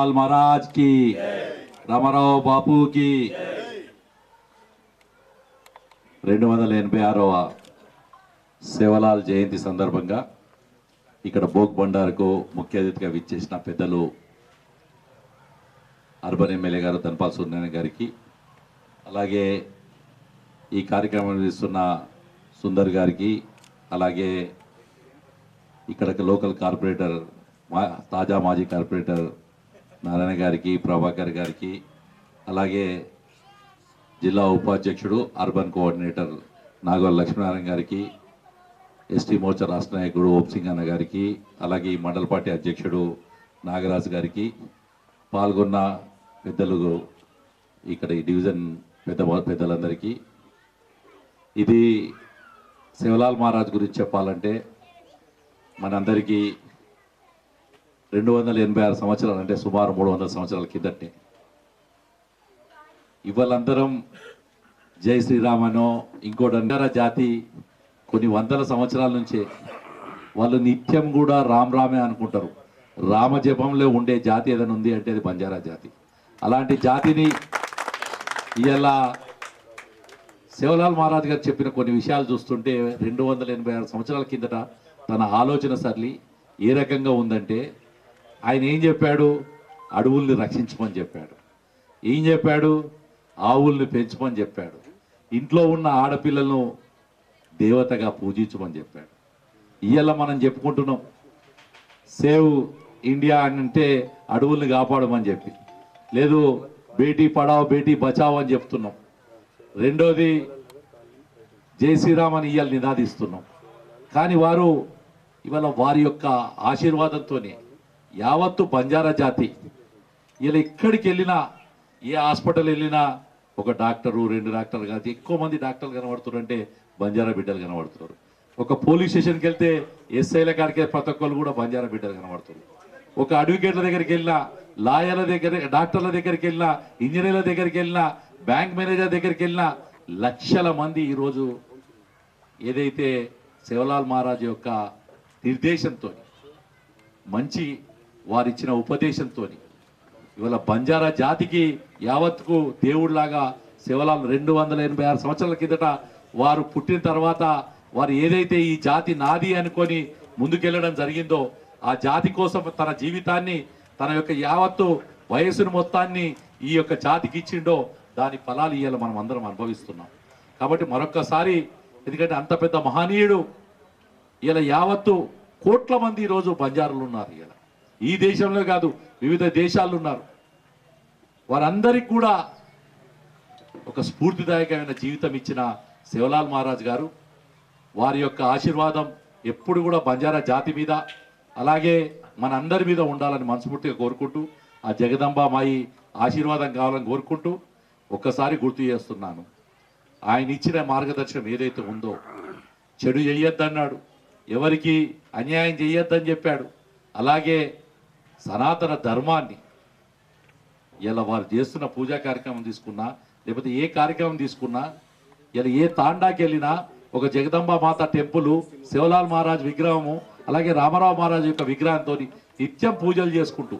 सेवालाल महाराज की, रामाराव बापू की 286వ సేవలాల్ జయంతి సందర్భంగా ఇక్కడ భోగ్ బండారుకు ముఖ్య అతిథిగా విచ్చేసిన పెద్దలు అర్బన్ ఎమ్మెల్యే గారు ధన్పాల్ సూర్యనారాయణ గారికి, అలాగే ఈ కార్యక్రమం నిర్వహిస్తున్న సుందర్ గారికి, అలాగే ఇక్కడ లోకల్ కార్పొరేటర్ తాజా మాజీ కార్పొరేటర్ నారాయణ గారికి, ప్రభాకర్ గారికి, అలాగే జిల్లా ఉపాధ్యక్షుడు అర్బన్ కోఆర్డినేటర్ నాగోల్ లక్ష్మీనారాయణ గారికి, ఎస్టీ మోర్చా రాష్ట్ర నాయకుడు ఓంసింగ్ అన్న గారికి, అలాగే ఈ మండల పార్టీ అధ్యక్షుడు నాగరాజు గారికి, పాల్గొన్న పెద్దలు ఇక్కడ ఈ డివిజన్ పెద్దలందరికీ, ఇది సేవలాల్ మహారాజ్ గురించి చెప్పాలంటే మనందరికీ 286 సంవత్సరాలు అంటే సుమారు 300 సంవత్సరాల కిందటే. ఇవాళందరం జై శ్రీరామనో ఇంకోటి అంటారా జాతి కొన్ని వందల సంవత్సరాల నుంచే వాళ్ళు నిత్యం కూడా రామ్ రామే అనుకుంటారు. రామజపంలో ఉండే జాతి ఏదైనా ఉంది అంటే అది బంజారా జాతి. అలాంటి జాతిని ఇవాళ సేవలాల్ మహారాజ్ గారు చెప్పిన కొన్ని విషయాలు చూస్తుంటే 286 సంవత్సరాల కిందట తన ఆలోచన సరళి ఏ రకంగా ఉందంటే, ఆయన ఏం చెప్పాడు? అడవుల్ని రక్షించమని చెప్పాడు. ఏం చెప్పాడు? ఆవుల్ని పెంచమని చెప్పాడు. ఇంట్లో ఉన్న ఆడపిల్లలను దేవతగా పూజించమని చెప్పాడు. ఇవాళ మనం చెప్పుకుంటున్నాం సేవ్ ఇండియా అంటే అడవుల్ని కాపాడమని చెప్పి, లేదు బేటీ పడావ్ బేటీ బచావ్ అని చెప్తున్నాం. రెండోది జై శ్రీరామ్ అని ఇవాళ నినాదిస్తున్నాం. కానీ వారు ఇవాళ వారి యొక్క ఆశీర్వాదంతోనే యావత్తు బంజారా జాతి ఇలా ఎక్కడికి వెళ్ళినా, ఏ హాస్పిటల్ వెళ్ళినా ఒక డాక్టరు 2 డాక్టర్లు కాదు, ఎక్కువ మంది డాక్టర్లు కనబడుతున్నారు అంటే బంజారా బిడ్డలు కనబడుతున్నారు. ఒక పోలీస్ స్టేషన్కి వెళ్తే ఎస్ఐల కాడికే ప్రతి ఒక్కరు కూడా బంజారా బిడ్డలు కనబడుతున్నారు. ఒక అడ్వకేట్ల దగ్గరికి వెళ్ళినా, లాయర్ల దగ్గర, డాక్టర్ల దగ్గరికి వెళ్ళినా, ఇంజనీర్ల దగ్గరికి వెళ్ళినా, బ్యాంక్ మేనేజర్ దగ్గరికి వెళ్ళినా లక్షల మంది ఈరోజు ఏదైతే సేవలాల్ మహారాజ్ యొక్క నిర్దేశంతో, మంచి వారిచ్చిన ఉపదేశంతో ఇవాళ బంజారా జాతికి యావత్కు దేవుడిలాగా సేవలాల్ 286 సంవత్సరాల కిందట వారు పుట్టిన తర్వాత వారు ఏదైతే ఈ జాతి నాది అనుకొని ముందుకెళ్ళడం జరిగిందో, ఆ జాతి కోసం తన జీవితాన్ని, తన యొక్క యావత్తు వయస్సును మొత్తాన్ని ఈ యొక్క జాతికి ఇచ్చిండో దాని ఫలాలు ఇవాళ మనం అందరం అనుభవిస్తున్నాం. కాబట్టి మరొక్కసారి, ఎందుకంటే అంత పెద్ద మహనీయుడు ఇలా యావత్తు కోట్ల మంది ఈరోజు బంజారులు ఉన్నారు. ఇలా ఈ దేశంలో కాదు, వివిధ దేశాలు ఉన్నారు. వారందరికీ కూడా ఒక స్ఫూర్తిదాయకమైన జీవితం ఇచ్చిన సేవలాల్ మహారాజ్ గారు, వారి యొక్క ఆశీర్వాదం ఎప్పుడు కూడా బంజారా జాతి మీద, అలాగే మనందరి మీద ఉండాలని మనస్ఫూర్తిగా కోరుకుంటూ, ఆ జగదంబ మాయి ఆశీర్వాదం కావాలని కోరుకుంటూ ఒక్కసారి గుర్తు చేస్తున్నాను. ఆయన ఇచ్చిన మార్గదర్శనం ఏదైతే ఉందో, చెడు చెయ్యొద్దన్నాడు, ఎవరికి అన్యాయం చెయ్యొద్దని చెప్పాడు. అలాగే సనాతన ధర్మాన్ని ఇలా వారు చేస్తున్న పూజా కార్యక్రమం తీసుకున్నా, లేకపోతే ఏ కార్యక్రమం తీసుకున్నా, ఇలా ఏ తాండాకి వెళ్ళినా ఒక జగదంబ మాత టెంపుల్, సేవలాల్ మహారాజ్ విగ్రహము, అలాగే రామారావు మహారాజ్ యొక్క విగ్రహంతో నిత్యం పూజలు చేసుకుంటూ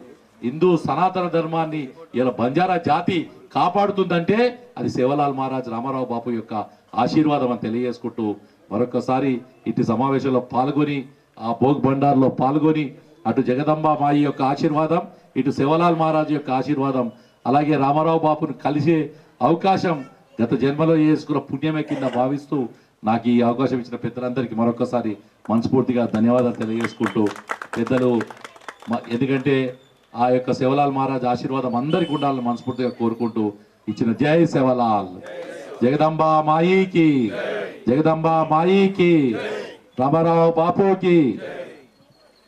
హిందూ సనాతన ధర్మాన్ని ఇలా బంజారా జాతి కాపాడుతుందంటే అది సేవలాల్ మహారాజ్, రామారావు బాపు యొక్క ఆశీర్వాదం అని తెలియజేసుకుంటూ మరొకసారి ఇటు సమావేశంలో పాల్గొని, ఆ భోగ్ బండార్లో పాల్గొని, అటు జగదంబ మాయి యొక్క ఆశీర్వాదం, ఇటు సేవలాల్ మహారాజ్ యొక్క ఆశీర్వాదం, అలాగే రామారావు బాపును కలిసే అవకాశం గత జన్మలో చేసుకున్న పుణ్యమే కింద భావిస్తూ నాకు ఈ అవకాశం ఇచ్చిన పెద్దలందరికీ మరొకసారి మనస్ఫూర్తిగా ధన్యవాదాలు తెలియజేసుకుంటూ, పెద్దలు ఎందుకంటే ఆ యొక్క సేవలాల్ మహారాజ్ ఆశీర్వాదం అందరికీ ఉండాలని మనస్ఫూర్తిగా కోరుకుంటూ ఇచ్చిన జై సేవలాల్, జగదంబ మాయికి, జగదంబ మాయికి, రామారావు బాపుకి.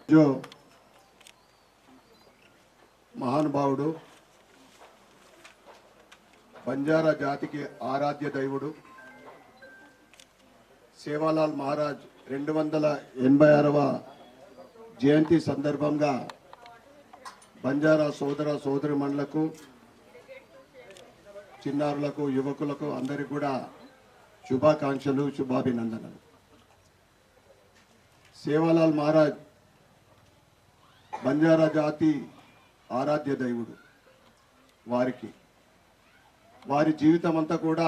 जो महानुभावुडु बंजारा जाति के आराध्य दैवुडु సేవాలాల్ మహారాజ్ 286వ జయంతి సందర్భంగా బంజారా సోదర సోదరిమణులకు, చిన్నారులకు, యువకులకు అందరికీ కూడా శుభాకాంక్షలు, శుభాభినందనలు. సేవాలాల్ మహారాజ్ బంజారా జాతి ఆరాధ్య దైవుడు. వారి జీవితం అంతా కూడా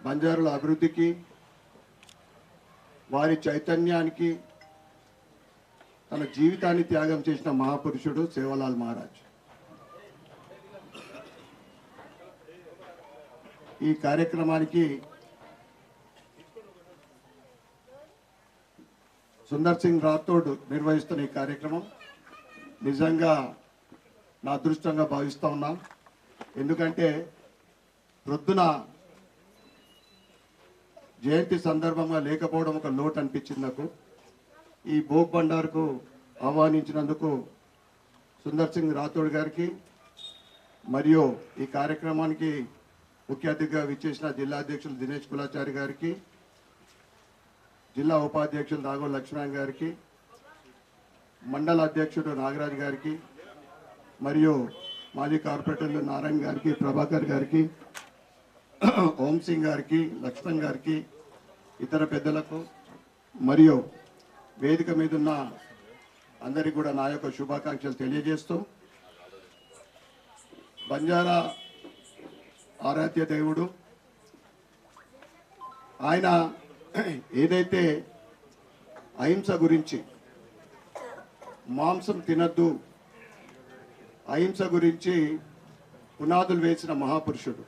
బంజారుల అభివృద్ధికి, వారి చైతన్యానికి తన జీవితాన్ని త్యాగం చేసిన మహాపురుషుడు సేవలాల్ మహారాజ్. ఈ కార్యక్రమానికి సుందర్ సింగ్ రాథోడ్ నిర్వహిస్తున్న ఈ కార్యక్రమం నిజంగా నా అదృష్టంగా భావిస్తూ ఉన్నా. ఎందుకంటే ప్రొద్దున జయంతి సందర్భంగా లేకపోవడం ఒక లోటు అనిపించింది నాకు. ఈ భోగ్ బండార్కు ఆహ్వానించినందుకు సుందర్ సింగ్ రాథోడ్ గారికి మరియు ఈ కార్యక్రమానికి ముఖ్య అతిథిగా విచ్చేసిన జిల్లా అధ్యక్షులు దినేష్ కులాచారి గారికి, జిల్లా ఉపాధ్యక్షులు నాగోల్ లక్ష్మణ్ గారికి, మండల అధ్యక్షుడు నాగరాజ్ గారికి, మరియు మాజీ కార్పొరేటర్లు నారాయణ గారికి, ప్రభాకర్ గారికి, ఓం సింగ్ గారికి, లక్ష్మణ్ గారికి, ఇతర పెద్దలకు మరియు వేదిక మీద ఉన్న అందరికీ కూడా నా యొక్క శుభాకాంక్షలు తెలియజేస్తూ, బంజారా ఆరాధ్య దేవుడు ఆయన ఏదైతే అహింస గురించి, మాంసం తినద్దు, అహింస గురించి పునాదులు వేసిన మహాపురుషుడు.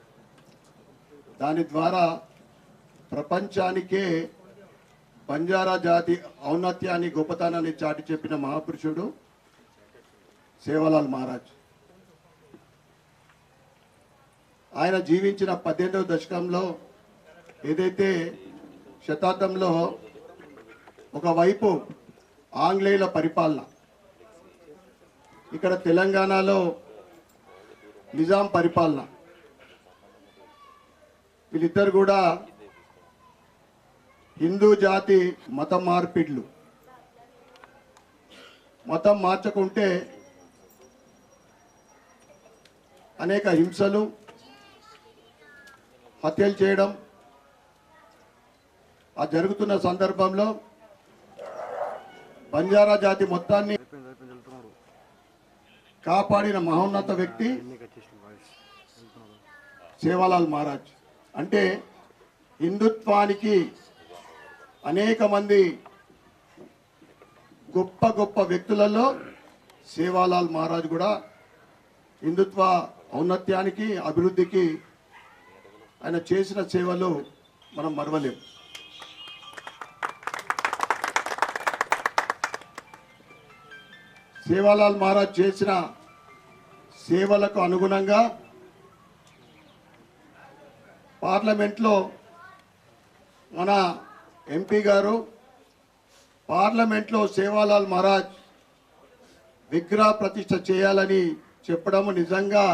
దాని ద్వారా ప్రపంచానికే బంజారా జాతి ఔన్నత్యాన్ని, గొప్పతనాన్ని చాటి చెప్పిన మహాపురుషుడు సేవలాల్ మహారాజ్. ఆయన జీవించిన 18వ దశకంలో ఏదైతే శతాబ్దంలో ఒకవైపు ఆంగ్లేయుల పరిపాలన, ఇక్కడ తెలంగాణలో నిజాం పరిపాలన, వీళ్ళిద్దరు కూడా హిందూ జాతి మత మార్పిడ్లు. మతం మార్చకుంటే అనేక హింసలు, హత్యలు చేయడం ఆ జరుగుతున్న సందర్భంలో బంజారా జాతి మొత్తాన్ని కాపాడిన మహోన్నత వ్యక్తి సేవలాల్ మహారాజ్. అంటే హిందుత్వానికి అనేక మంది గొప్ప గొప్ప వ్యక్తులలో సేవలాల్ మహారాజ్ కూడా హిందుత్వ ఔన్నత్యానికి, అభివృద్ధికి ఆయన చేసిన సేవలు మనం మరవలేం. సేవలాల్ మహారాజ్ చేసిన సేవలకు అనుగుణంగా పార్లమెంట్లో మన ఎంపీ గారు పార్లమెంట్లో సేవలాల్ మహారాజ్ విగ్రహ ప్రతిష్ఠ చేయాలని చెప్పడం నిజంగా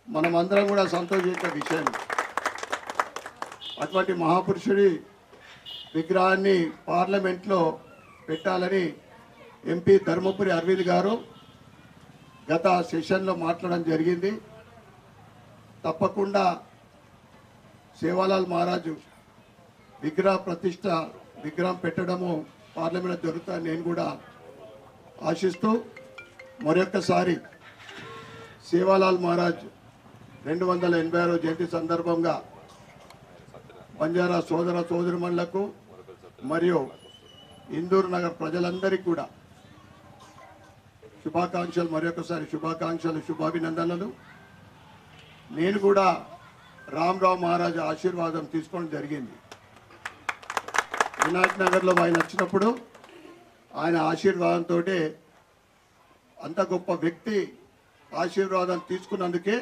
మనమందరం కూడా సంతోషించే విషయం. అటువంటి మహాపురుషుడి విగ్రహాన్ని పార్లమెంట్లో పెట్టాలని ఎంపీ ధర్మపురి అరవింద్ గారు గత సెషన్లో మాట్లాడడం జరిగింది. తప్పకుండా సేవలాల్ మహారాజు విగ్రహం పెట్టడము పార్లమెంట్లో జరుగుతుందని నేను కూడా ఆశిస్తూ, మరొక్కసారి సేవలాల్ మహారాజ్ 286వ జయంతి సందర్భంగా బంజారా సోదర సోదరిమణులకు మరియు ఇందూరు నగర్ ప్రజలందరికీ కూడా శుభాకాంక్షలు, మరొకసారి శుభాకాంక్షలు, శుభాభినందనలు. నేను కూడా రామరావు మహారాజు ఆశీర్వాదం తీసుకోవడం జరిగింది. వినాయక్ నగర్లో ఆయన వచ్చినప్పుడు ఆయన ఆశీర్వాదంతో, అంత గొప్ప వ్యక్తి ఆశీర్వాదం తీసుకున్నందుకే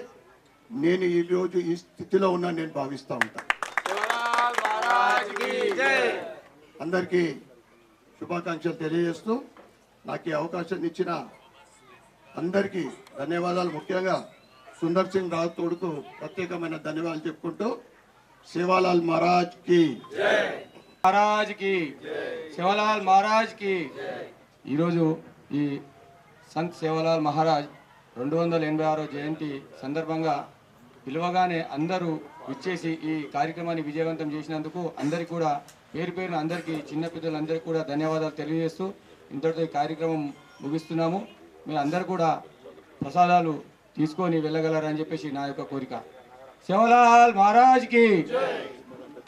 నేను ఈరోజు ఈ స్థితిలో ఉన్నాను నేను భావిస్తూ ఉంటాను. అందరికీ శుభాకాంక్షలు తెలియజేస్తూ నాకు ఈ అవకాశం ఇచ్చిన అందరికీ ధన్యవాదాలు. ముఖ్యంగా సుందర్ సింగ్ రాథోడ్కు ప్రత్యేకమైన ధన్యవాదాలు చెప్పుకుంటూ, సేవలాల్ మహారాజ్ కి సేవలాల్ మహారాజ్ కి. ఈరోజు ఈ సంత్ సేవలాల్ మహారాజ్ 286వ జయంతి సందర్భంగా పిలువగానే అందరూ విచ్చేసి ఈ కార్యక్రమాన్ని విజయవంతం చేసినందుకు అందరికీ కూడా పేరు పేరున అందరికీ, చిన్న పిల్లలందరికీ కూడా ధన్యవాదాలు తెలియజేస్తూ ఇంతటితో ఈ కార్యక్రమం ముగిస్తున్నాము. మీరు అందరు కూడా ప్రసాదాలు తీసుకొని వెళ్ళగలరని చెప్పేసి నా యొక్క కోరిక. సేవలాల్ మహారాజ్కి